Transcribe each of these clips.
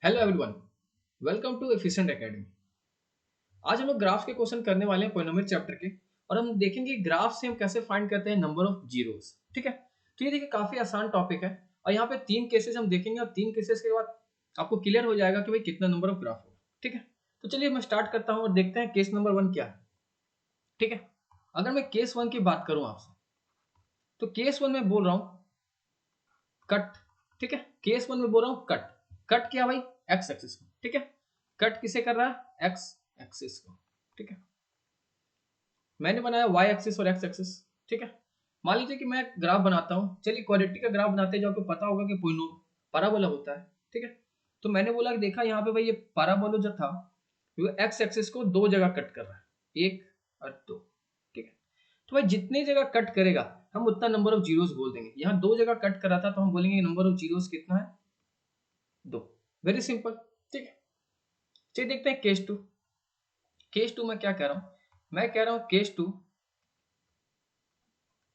Hello everyone, welcome to efficient academy. आज हम लोग ग्राफ के क्वेश्चन करने वाले हैं पॉलिनोमियल चैप्टर के। और हम देखेंगे ग्राफ से हम कैसे फाइंड करते हैं नंबर ऑफ जीरोस। ठीक है, तो ये देखिए काफी आसान टॉपिक है। और यहाँ पे तीन केसेस हम देखेंगे और तीन केसेस के बाद आपको क्लियर हो जाएगा कि भाई कितना नंबर ऑफ ग्राफ होगा। ठीक है, तो चलिए मैं स्टार्ट करता हूँ और देखते हैं केस नंबर 1 क्या है। ठीक है, अगर मैं केस 1 की बात करूँ आपसे, तो केस 1 में बोल रहा हूँ कट। ठीक है, केस 1 में बोल रहा हूँ कट। कट क्या भाई? एक्स एक्सिस को। ठीक है, कट किसे कर रहा है? एक्स एक्सिस को। ठीक है, मैंने बनाया वाई एक्सिस और एक्स एक्सिस। ठीक है, मान लीजिए कि मैं ग्राफ बनाता हूँ। चलिए क्वाड्रेटिक का ग्राफ बनाते हैं जो आपको पता होगा कि पैराबोला होता है। ठीक है, तो मैंने बोला कि देखा यहाँ पे भाई ये पैराबोला जो था वो एक्स एक्सिस को दो जगह कट कर रहा है, एक और दो। ठीक है, तो भाई जितनी जगह कट करेगा हम उतना नंबर ऑफ जीरोस बोल देंगे। यहाँ दो जगह कट कर रहा था तो हम बोलेंगे नंबर ऑफ जीरोस कितना है? दो। Very simple. ठीक है, चलिए देखते हैं केस टू। केस टू में क्या कह रहा हूं? मैं कह रहा हूं case two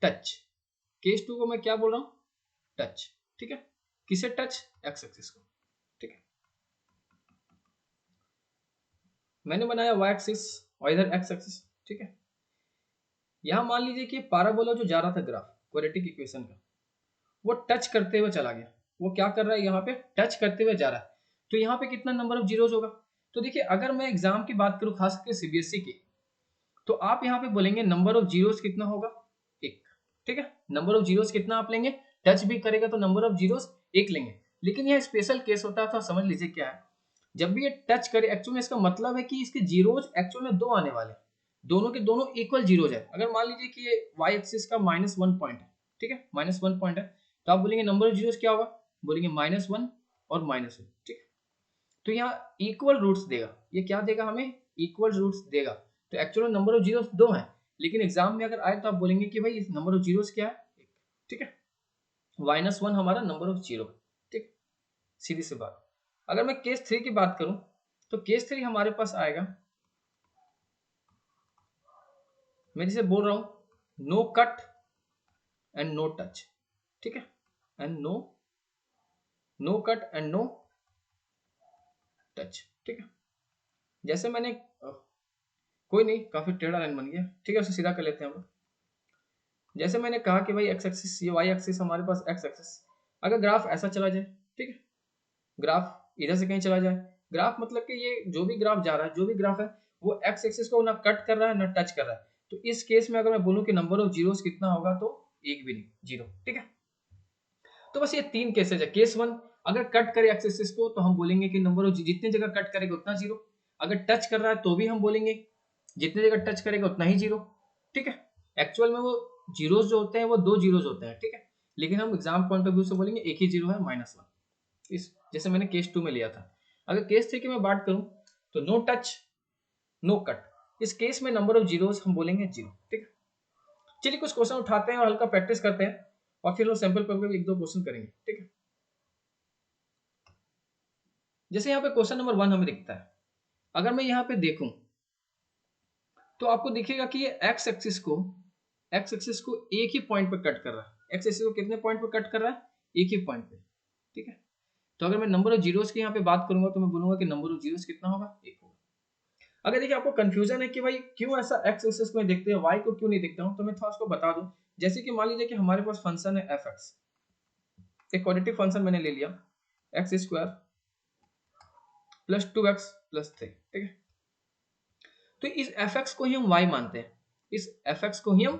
touch. Case two को मैं क्या बोल रहा हूं? टच। ठीक है, किसे टच? एक्स एक्सिस को। ठीक है, मैंने बनाया वाई एक्सिस और इधर एक्स एक्सिस। ठीक है, यहां मान लीजिए कि पैराबोला जो जा रहा था ग्राफ क्वाड्रेटिक इक्वेशन का, वो टच करते हुए चला गया। वो क्या कर रहा है? यहाँ पे टच करते हुए जा रहा है। तो यहाँ पे कितना नंबर ऑफ जीरोस होगा? तो देखिए अगर मैं एग्जाम की बात करूं, खास करके सीबीएसई की, तो आप यहाँ पे बोलेंगे नंबर ऑफ जीरोस कितना होगा? एक। ठीक है, नंबर ऑफ जीरोस कितना आप लेंगे? टच भी करेगा तो नंबर ऑफ जीरोस एक लेंगे। लेकिन यह स्पेशल केस होता है, तो समझ लीजिए क्या है। जब भी ये टच करे, एक्चुअल में इसका मतलब है कि इसके जीरोस एक्चुअल में दो आने वाले हैं। दोनों के दोनों इक्वल जीरोज है। अगर मान लीजिए कि ये वाई एक्सिस का -1 पॉइंट है। ठीक है, -1 पॉइंट है, तो आप बोलेंगे नंबर ऑफ जीरोस क्या होगा? बोलेंगे -1 और -1। ठीक है, तो यहाँ इक्वल रूट्स देगा। ये क्या देगा हमें? इक्वल रूट्स देगा। तो एक्चुअल नंबर ऑफ जीरोस दो हैं, लेकिन एग्जाम में अगर आए तो आप बोलेंगे कि भाई इस नंबर ऑफ जीरोस क्या है? एक। ठीक है, -1 हमारा नंबर ऑफ जीरो। ठीक, सीधी सी बात। अगर मैं केस 3 की बात करूं, तो केस 3 हमारे पास आएगा, मैं जिसे बोल रहा हूं no cut and no touch. ठीक है, and no cut and no touch. ठीक है, जैसे मैंने कोई नहीं, काफी टेढ़ा लाइन बन गया। ठीक है, उसे सीधा कर लेते हैं हम लोग। जैसे मैंने कहा कि भाई एक्स एक्सिस, ये वाई एक्सिस हमारे पास एक्स एक्सिस। अगर ग्राफ ऐसा चला जाए, ठीक है, ग्राफ इधर से कहीं चला जाए, ग्राफ मतलब कि ये जो भी ग्राफ जा रहा है, जो भी ग्राफ है, वो एक्स एक्सिस को ना कट कर रहा है ना टच कर रहा है। तो इस केस में अगर मैं बोलूं कि नंबर ऑफ जीरोस कितना होगा, तो एक भी नहीं, जीरो। ठीक है, तो बस ये तीन केसेज है। केस वन, अगर कट करे एक्स एक्सिस को तो हम बोलेंगे कि नंबर ऑफ जितनी जगह कट करेगा उतना जीरो। अगर टच कर रहा है तो भी हम बोलेंगे जितनी जगह टच करेगा उतना ही जीरो। ठीक है, एक्चुअल में वो जीरोस जो होते हैं वो दो जीरोस होते हैं। ठीक है, लेकिन हम एग्जाम पॉइंट ऑफ व्यू से बोलेंगे एक ही जीरो है, -1। इस जैसे मैंने केस 2 में लिया था। अगर केस 3 की मैं बात करूं, तो नो टच नो कट। इस केस में नंबर ऑफ जीरोस हम बोलेंगे जीरो। ठीक है, चलिए कुछ क्वेश्चन उठाते हैं और हल्का प्रैक्टिस करते हैं, और फिर वो सैंपल पेपर में एक दो क्वेश्चन करेंगे। ठीक है, जैसे यहाँ पे क्वेश्चन नंबर 1 हमें दिखता है। अगर मैं यहाँ पे देखूं, तो आपको दिखेगा कि ये एक्स एक्सिस को एक ही पॉइंट पे कट कर रहा है। एक्स एक्सिस को कितने पॉइंट पे कट कर रहा है? एक ही पॉइंट पे। ठीक है, तो अगर मैं नंबर ऑफ जीरोस की यहाँ पे बात करूंगा, तो मैं बोलूंगा कि नंबर ऑफ जीरोस कितना होगा? एक होगा। अगर देखिए आपको कंफ्यूजन है कि भाई क्यों ऐसा एक्स एक्सिस को मैं देखते हैं, वाई को क्यों नहीं देखता हूं, तो मैं थोड़ा उसको बता दूं। जैसे कि मान लीजिए कि हमारे पास फंक्शन है एफ एक्स। एक क्वाड्रेटिक फंक्शन मैंने ले लिया, x square plus 2x plus 3। ठीक है, तो इस एफ एक्स को ही हम y मानते हैं। इस एफ एक्स को ही हम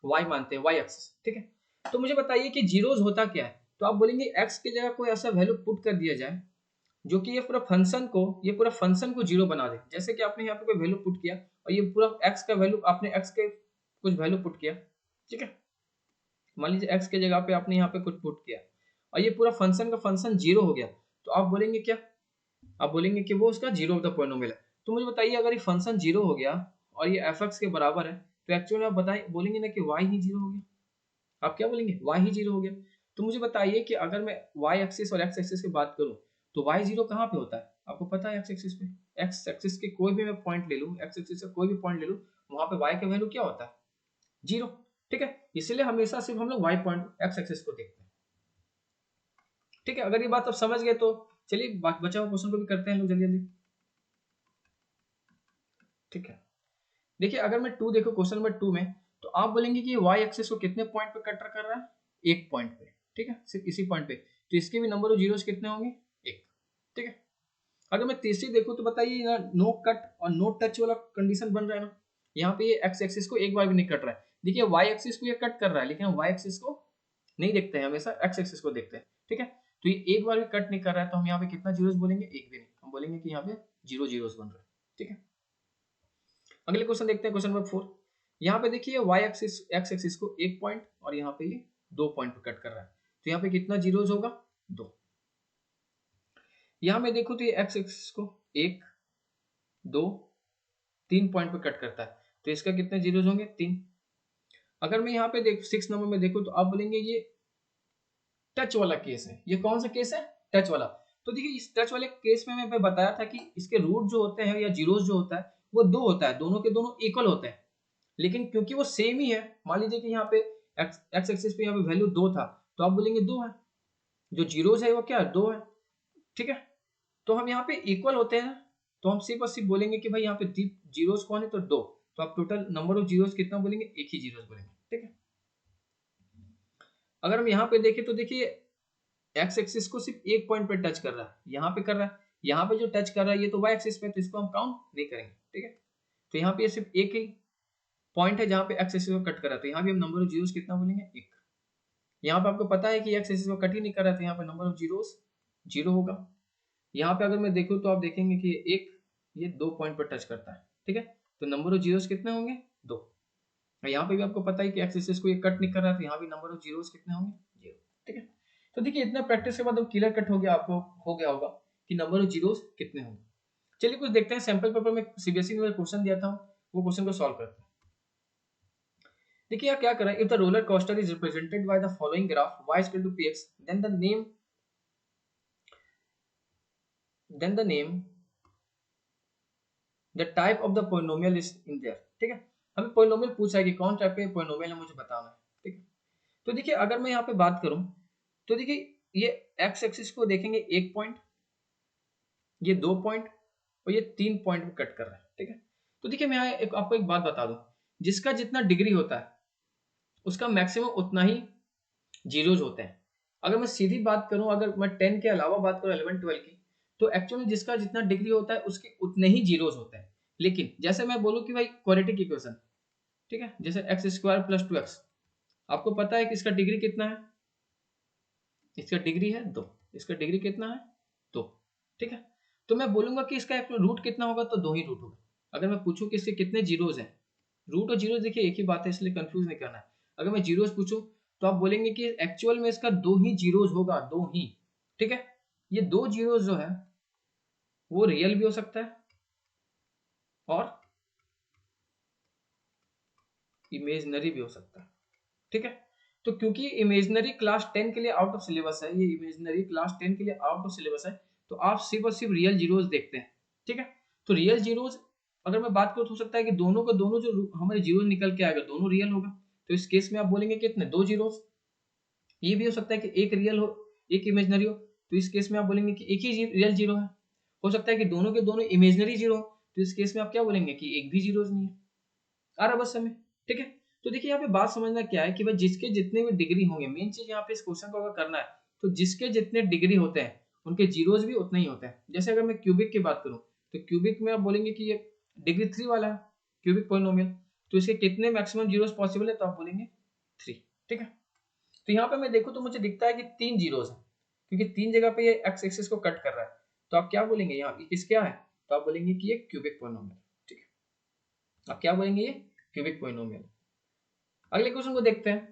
y मानते हैं, y एक्सिस। ठीक है, तो मुझे बताइए कि जीरोस होता क्या है? तो आप बोलेंगे x की जगह कोई ऐसा वैल्यू पुट कर दिया जाए जो कि ये पूरा फंक्शन को जीरो बना दे। जैसे कि आपने यहाँ पे कोई वैल्यू पुट किया और ये पूरा x का वैल्यू, आपने x के कुछ वैल्यू पुट किया। ठीक है, मान लीजिए x की जगह पे आपने यहाँ पे कुछ पुट किया और ये पूरा फंक्शन का फंक्शन जीरो हो गया, तो आप बोलेंगे क्या? आप बोलेंगे कि वो उसका जीरो ऑफ द पॉलिनोमियल है। तो मुझे बताइए अगर ये फंक्शन जीरो हो गया और ये एफ एक्स के बराबर है, तो एक्चुअली आप बताइए बोलेंगे ना कि वाई ही जीरो हो गया। आप क्या बोलेंगे? वाई ही जीरो हो गया। तो मुझे बताइए कि अगर मैं वाई एक्सिस और एक्स एक्सिस की बात करूं, तो वाई जीरो कहाँ पे होता है? आपको पता है एक्स एक्सिस पे। एक्स एक्सिस के कोई भी मैं पॉइंट ले लूं, एक्स एक्सिस से कोई भी पॉइंट ले लूं, वहां पे वाई का वैल्यू क्या होता है? जीरो। ठीक है, इसलिए हमेशा सिर्फ हम लोग वाई पॉइंट एक्स एक्सिस को देखते हैं। ठीक है, अगर ये बात आप समझ गए तो चलिए बचा हुआ क्वेश्चन को भी करते हैं लोग जल्दी जल्दी। ठीक है, देखिए अगर मैं टू देखो क्वेश्चन नंबर 2 में, तो आप बोलेंगे कि वाई एक्सिस को कितने पॉइंट पे कट कर रहा है, एक पॉइंट पे। ठीक है, सिर्फ इसी पॉइंट पे, तो इसके भी नंबर ऑफ जीरोस कितने होंगे, एक। ठीक है, अगर मैं तीसरी देखूं तो बताइए ना, नो कट और नो टच वाला कंडीशन बन रहा है ना, यहाँ पे ये एक्स एक्सिस को एक बार भी नहीं कट रहा है। देखिए वाई एक्सिस को ये कट कर रहा है, लेकिन हम वाई एक्सिस को नहीं देखते हैं, हमेशा एक्स एक्सिस को देखते हैं। ठीक है, तो ये एक बार भी कट नहीं कर रहा है, तो हम यहाँ पे कितना जीरोस बोलेंगे, एक भी नहीं, हम बोलेंगे कि यहाँ पे जीरो जीरोस बन रहा है। ठीक है, अगले क्वेश्चन देखते हैं, क्वेश्चन नंबर 4। यहाँ पे देखिए वाई एक्सिस एक्स एक्सिस को एक पॉइंट और यहाँ पे ये दो पॉइंट पे कट कर रहा है, तो यहाँ पे कितना जीरोस होगा, दो। यहाँ मैं देखूं तो ये एक्स एक्सिस को एक, दो, तीन पॉइंट पे कट करता है, तो इसका कितने जीरोस होंगे, तीन। अगर मैं यहाँ पे देख 6 नंबर में देखूं, तो आप बोलेंगे ये टच वाला केस है। ये कौन सा केस है, टच वाला। तो देखिए इस टच वाले केस में मैं बताया था कि इसके रूट जो होते हैं या जीरोस जो होता है वो दो होता है, दोनों के दोनों इक्वल होते हैं। लेकिन क्योंकि वो सेम ही है, मान लीजिए कि यहाँ पे एक्स एक्सिस पे यहाँ पे वैल्यू दो था, तो आप बोलेंगे दो है, जो जीरोस है वो क्या है, दो है। ठीक है, तो हम यहाँ पे इक्वल होते हैं, तो हम सिर्फ और सिर्फ बोलेंगे कि भाई यहाँ पे जीरोस कौन है, तो दो। तो आप टोटल नंबर ऑफ जीरोस कितना बोलेंगे, एक ही जीरोस बोलेंगे। ठीक है, अगर हम यहाँ पे देखें तो देखिए एक्स एक्सिस को सिर्फ एक पॉइंट पे टच कर रहा है, यहाँ पे कर रहा है, यहाँ पे जो टच कर रहा है ये तो वाई एक्सिस पे, तो इसको हम काउंट नहीं करेंगे। ठीक है, तो यहाँ पे ये सिर्फ एक ही पॉइंट है जहाँ पे एक्स एक्सिस को कट कर रहा है, तो यहाँ भी हम नंबर ऑफ जीरोस कितना बोलेंगे, एक। यहाँ पे आपको पता है कि एक्स एक्सिस को कट ही नहीं कर रहा है, तो यहाँ पे नंबर ऑफ जीरोस जीरो होगा। यहाँ पे अगर मैं देखूँ तो आप देखेंगे कि एक ये दो पॉइंट पर टच करता है। ठीक है, तो नंबर ऑफ जीरोस कितने होंगे, दो। यहाँ पे भी आपको पता है कि एक्स एक्सिस को ये कट नहीं कर रहा है, तो यहाँ भी नंबर ऑफ जीरोस कितने होंगे, जीरो। ठीक है, तो देखिए इतना प्रैक्टिस के बाद अब क्लियर कट हो गया, आपको हो गया होगा कि नंबर ऑफ जीरोस कितने होंगे। चलिए कुछ देखते हैं, सैंपल पेपर में सीबीएसई में क्वेश्चन दिया था, वो क्वेश्चन को सॉल्व करते हैं। देखिए यहाँ क्या कर रहा है, if the roller coaster is represented by the following graph y equal to px, then the name the type of the polynomial is in there। ठीक है, हमें पोलिनोमियल पूछा है कि कौन टाइप का पोलिनोमियल है, मुझे बताना है। ठीक है, तो देखिए अगर मैं यहाँ पे बात करूं, तो देखिए ये एक्स एक्सिस को देखेंगे एक पॉइंट, ये दो पॉइंट और ये तीन पॉइंट पे कट कर रहा है। ठीक है, तो देखिए मैं आपको एक बात बता दूं, जिसका जितना डिग्री होता है उसका मैक्सिमम उतना ही जीरोज होते हैं। अगर मैं सीधी बात करूं, अगर मैं 10 के अलावा बात करूं 11 12 की, तो एक्चुअली जिसका जितना डिग्री होता है उसके उतने ही जीरोज होते हैं। लेकिन जैसे मैं बोलूं कि भाई क्वाड्रेटिक इक्वेशन, ठीक है, जैसे एक्स स्क्वायर प्लस 2x, आपको पता है कि इसका डिग्री कितना है, इसका डिग्री है दो, इसका डिग्री कितना है, दो। ठीक है, तो मैं बोलूंगा कि इसका रूट कितना होगा, तो दो ही रूट होगा। अगर मैं पूछूं कि इसके कितने जीरोज हैं, रूट और जीरो देखिए एक ही बात है, इसलिए कंफ्यूज नहीं करना है। अगर मैं जीरोस पूछूं तो आप बोलेंगे कि एक्चुअल में इसका दो ही जीरोस होगा, दो ही। ठीक है, ये दो जीरोस जो है वो रियल भी हो सकता है और इमेजिनरी भी हो सकता है। ठीक है, तो क्योंकि इमेजिनरी क्लास 10 के लिए आउट ऑफ सिलेबस है, ये इमेजिनरी क्लास 10 के लिए आउट ऑफ सिलेबस है, तो आप सिर्फ और सिर्फ रियल जीरोस देखते हैं। ठीक है, तो रियल जीरोस अगर मैं बात करूं तो हो सकता है कि दोनों का दोनों जो हमारे जीरो निकल के आएगा दोनों रियल होगा, तो इस केस में आप बोलेंगे कितने, दो जीरोस। ये भी हो सकता है कि एक रियल हो एक इमेजिनरी हो, तो इस केस में आप बोलेंगे कि एक ही रियल जीरो है। हो सकता है कि दोनों के दोनों इमेजिनरी जीरो हो, तो इस केस में आप क्या बोलेंगे कि एक भी जीरो नहीं है। आ रहा बस समय। ठीक है, तो देखिए यहाँ पे बात समझना क्या है कि भाई जिसके जितने भी डिग्री होंगे, मेन चीज यहाँ पे इस क्वेश्चन को अगर करना है, तो जिसके जितने डिग्री होते हैं उनके जीरोज भी उतने ही होते हैं। जैसे अगर मैं क्यूबिक की बात करूं, तो क्यूबिक में आप बोलेंगे कि ये डिग्री 3 वाला है क्यूबिक पोलिनोमियल, तो इसके कितने मैक्सिमम जीरोस पॉसिबल है, तो आप बोलेंगे 3। ठीक है, तो यहाँ पे मैं देखूं तो मुझे दिखता है कि तीन जीरोस है, क्योंकि तीन जगह पे ये एक्स एक्सिस को कट कर रहा है, तो आप क्या बोलेंगे, यहाँ किस क्या है, तो आप बोलेंगे कि ये क्यूबिक पोलिनोमियल। ठीक है, आप क्या बोलेंगे, ये क्यूबिक पोलिनोमियल। अगले क्वेश्चन को देखते हैं,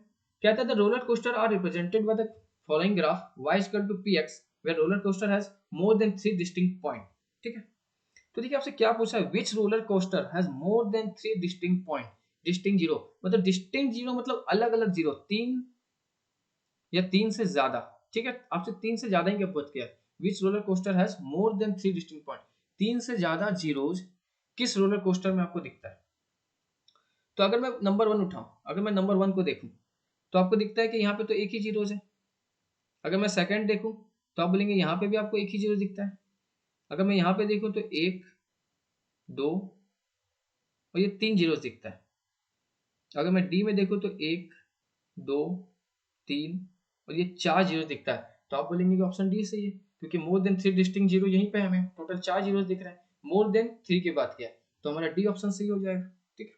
कहता है the roller coaster are represented by the following graph y equal to px where roller coaster has more than 3 distinct point. ठीक है, तो देखिए आपसे क्या पूछा है, which roller coaster has more than 3 distinct point. Distinct zero मतलब distinct zero मतलब अलग अलग जीरो, तीन या तीन से ज्यादा। ठीक है, आपसे तीन से ज्यादा ही क्या पूछ किया, which roller coaster has more than 3 distinct point, तीन से ज्यादा जीरोज किस रोलर कोस्टर में आपको दिखता है। तो अगर मैं नंबर वन उठाऊं, अगर मैं नंबर वन को देखूं, तो आपको दिखता है कि यहाँ पे तो एक ही जीरोज है। अगर मैं सेकंड देखूं तो आप बोलेंगे यहाँ पे भी आपको एक ही जीरो दिखता है। अगर मैं यहाँ पे देखूँ तो 1 2 और ये 3 जीरो दिखता है। अगर मैं डी में देखूँ तो 1 2 3 और ये 4 जीरो दिखता है। तो आप बोलेंगे कि ऑप्शन डी सही है, क्योंकि मोर देन 3 डिस्टिंक्ट जीरो यहीं पे हमें टोटल 4 जीरो दिख रहे हैं। मोर देन 3 की बात किया तो हमारा डी ऑप्शन सही हो जाएगा। ठीक है,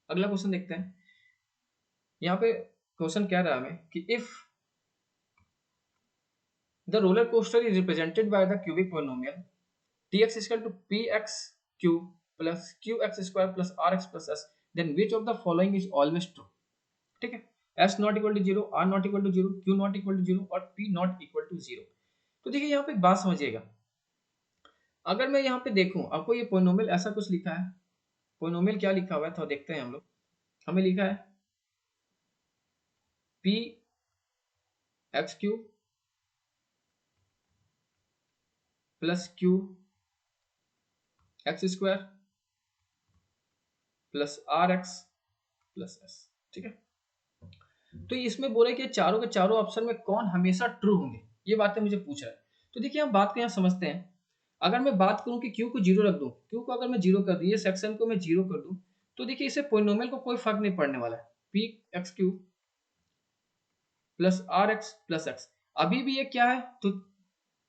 अगला क्वेश्चन देखते हैं। यहाँ पे क्वेश्चन कह रहा है हमें कि if the roller coaster is represented by the cubic polynomial tx is equal to px cube plus qx square plus rx plus s, then which of the following is always true? ठीक है, s not equal to 0, r not equal to 0, q not equal to 0 और p not equal to 0। तो देखिए यहाँ पे एक बात समझिएगा, अगर मैं यहाँ पे देखूं आपको ये पोलिनोमियल ऐसा कुछ लिखा है। पोलिनोमियल क्या लिखा हुआ है तो देखते हैं हम लोग। हमें लिखा है p x cube plus q x square plus r x plus s. ठीक है, तो इसमें बोले कि चारों के चारों ऑप्शन में कौन हमेशा ट्रू होंगे, ये बातें मुझे पूछ रहा है। तो देखिए हम बात को यहाँ समझते हैं। अगर मैं बात करूं कि क्यू को जीरो रख दूं, क्यू को अगर मैं जीरो कर दूं, ये सेक्शन को मैं जीरो कर दूं, तो देखिए इससे पोलिनोमियल को कोई फर्क नहीं पड़ने वाला है। P x q plus r x plus x अभी भी ये क्या है, तो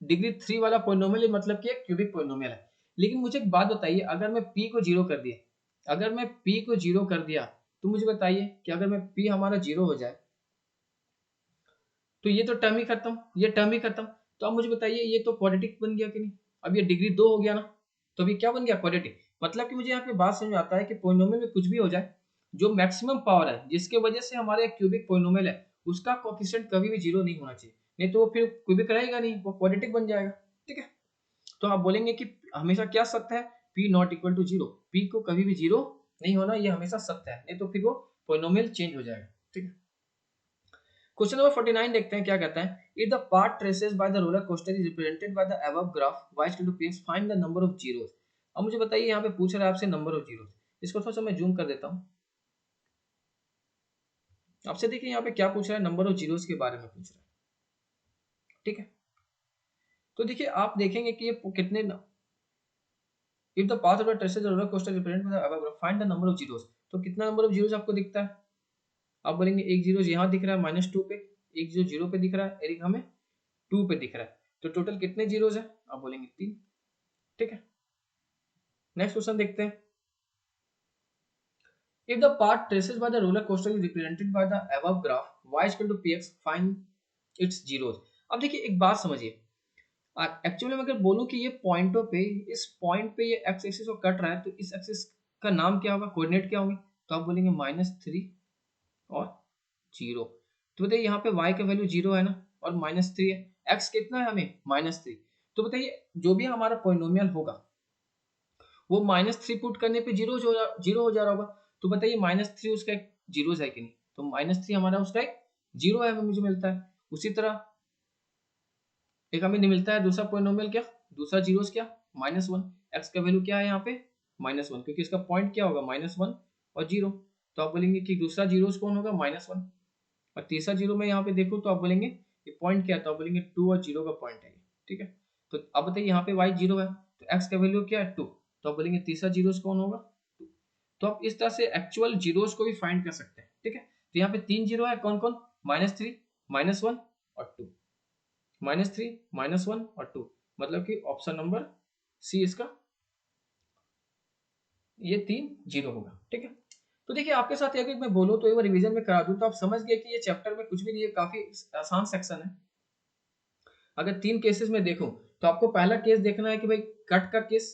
डिग्री 3 वाला पोलिनोमियल, मतलब कि एक क्यूबिक पोलिनोमियल है। लेकिन मुझे एक बात बताइए, अगर मैं p को जीरो कर दिया, अगर मैं p को जीरो कर दिया तो मुझे बताइए कि अगर मैं p हमारा जीरो हो जाए तो ये तो टर्म ही खत्म, ये टर्म ही खत्म। तो अब मुझे बताइए ये तो क्वाड्रेटिक बन गया कि नहीं। अब ये डिग्री 2 हो गया ना, तो अभी क्या बन गया, क्वाड्रेटिक। मतलब कि मुझे यहाँ पे बात समझ में आता है कि पोलिनोमियल में कुछ भी हो जाए, जो मैक्सिमम पावर है जिसके वजह से हमारे क्यूबिक पोलिनोमियल है, उसका कोएफिशिएंट कभी भी जीरो नहीं होना चाहिए, नहीं तो वो फिर क्यूबिक रहेगा नहीं, वो क्वाड्रेटिक बन जाएगा। ठीक है, तो आप बोलेंगे कि हमेशा क्या सत्य है, p not equal to zero, p को कभी भी जीरो नहीं होना, ये हमेशा सत्य है, नहीं तो फिर वो पोलिनोमियल चेंज हो जाएगा। ठीक है, क्वेश्चन नंबर 49 देखते हैं क्या कहता है। If the path traces by the roller coaster is represented by the above graph y equal to px, find the number of zeros. अब मुझे बताइए यहाँ पे पूछ रहा है आपसे नंबर ऑफ जीरोस। इसको थोड़ा सा मैं जूम कर देता हूँ आपसे। देखिए यहाँ पे क्या पूछ रहा है, नंबर ऑफ जीरोस के बारे में पूछ रहा है। ठीक है, तो देखिए आप देखेंगे कि ये कितने, if the path of the traces roller coaster represented by the above graph, find the number of zeros. तो कितना नंबर ऑफ जीरोस आपको दिखता है, आप बोलेंगे एक जीरो यहाँ दिख रहा है -2 पे, एक जीरो जीरो पे दिख रहा है, एक हमें 2 पे दिख रहा है, तो टोटल कितने जीरोस है, आप बोलेंगे 3। ठीक है, नेक्स्ट क्वेश्चन देखते हैं। If the path traces by the roller coaster is represented by the above graph y equal to px, find its zeros. अब देखिए एक बात समझिए, एक्चुअली मैं अगर बोलूं कि ये पॉइंटों पे, इस पॉइंट पे ये एक्स एक्सिस को कट रहा है, तो इस एक्सिस का नाम क्या होगा, कोऑर्डिनेट क्या होंगे, तो आप बोलेंगे -3 और 0। तो बताइए यहाँ पे y का वैल्यू 0 है ना, और -3 है, x कितना है हमें -3। तो बताइए जो भी हमारा पॉलिनोमियल होगा वो -3 पुट करने पे जीरो हो जा रहा होगा। तो बताइए -3 उसका एक जीरो है कि नहीं, तो -3 हमारा उसका एक जीरो है, मुझे मिलता है। उसी तरह एक हमें मिलता है दूसरा पॉलिनोमियल, क्या दूसरा जीरोस, क्या -1। एक्स का वैल्यू क्या है यहाँ पे -1, क्योंकि इसका पॉइंट क्या होगा -1 और 0। तो आप बोलेंगे कि दूसरा जीरोस कौन होगा, -1। और तीसरा जीरो में यहाँ पे देखो तो आप बोलेंगे ये पॉइंट क्या है, तो आप बोलेंगे 2 और 0 का पॉइंट है ये। ठीक है, तो अब बताइए यहाँ पे y 0 है, तो x का वैल्यू क्या है 2, तो आप बोलेंगे तीसरा जीरोस कौन होगा 2। तो आप इस तरह से एक्चुअल जीरोस को भी फाइंड कर सकते हैं। ठीक है, तो यहाँ पे 3 जीरो है, कौन कौन, -3 -1 और 2, -3 -1 और 2, मतलब कि ऑप्शन नंबर सी इसका ये 3 जीरो होगा। ठीक है, तो देखिए आपके साथ अगर मैं बोलूँ तो एक बार रिवीजन में करा दूं, तो आप समझ गए कि ये चैप्टर में कुछ भी नहीं है, काफी आसान सेक्शन है। अगर 3 केसेस में देखूं तो आपको पहला केस देखना है कि भाई कट का केस,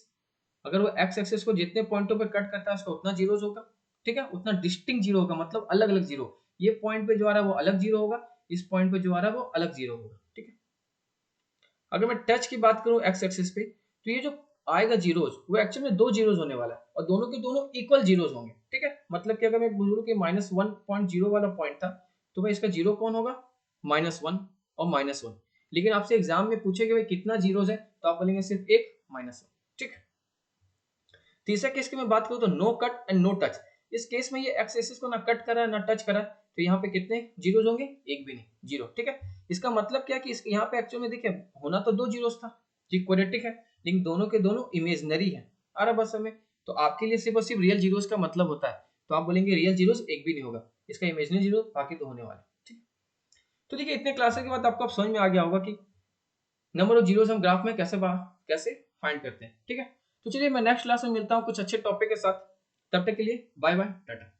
अगर वो एक्स एक्सिस को जितने पॉइंटों पे कट करता है उसका उतना जीरोस होगा। ठीक है, उतना डिस्टिंक्ट जीरो होगा, मतलब अलग अलग जीरो। ये पॉइंट पे जो आ रहा है वो अलग जीरो होगा, इस पॉइंट पे जो आ रहा है वो अलग जीरो होगा। ठीक है, अगर मैं टच की बात करूं एक्स एक्सिस पे, तो ये जो आएगा जीरोस वो एक्चुअली में दो जीरोस होने वाला है, और दोनों के दोनों इक्वल जीरोस होंगे। ठीक है, मतलब कि अगर मैं बोलूं कि -1.0 वाला पॉइंट था, तो भाई इसका जीरो कौन होगा, -1 और -1। लेकिन आपसे एग्जाम में पूछे कि भाई कितना जीरोस है, तो आप बोलेंगे सिर्फ एक -1। ठीक है, तीसरा केस की मैं बात करूं तो no cut and no touch. इस केस में ये एक्स एक्सिस को ना कट कर रहा है ना टच कर रहा है, तो यहाँ पे कितने जीरोज होंगे, एक भी नहीं, जीरो। ठीक है, इसका मतलब क्या है कि यहाँ पे एक्चुअल में देखिए होना तो 2 जीरोस था, ये क्वाड्रेटिक है, लेकिन दोनों के दोनों इमेजनरी है। आ रहा बस हमें, तो आपके लिए सिर्फ और सिर्फ रियल जीरोस का मतलब होता है, तो आप बोलेंगे रियल जीरोस एक भी नहीं होगा, इसका इमेजनरी जीरो बाकी तो होने वाले। ठीक, तो देखिए इतने क्लासेस के बाद आपको अब समझ में आ गया होगा कि नंबर ऑफ जीरोस हम ग्राफ में कैसे फाइंड करते हैं। ठीक है, तो चलिए मैं नेक्स्ट क्लास में मिलता हूँ कुछ अच्छे टॉपिक के साथ, तब तक के लिए बाय बाय, टाटा।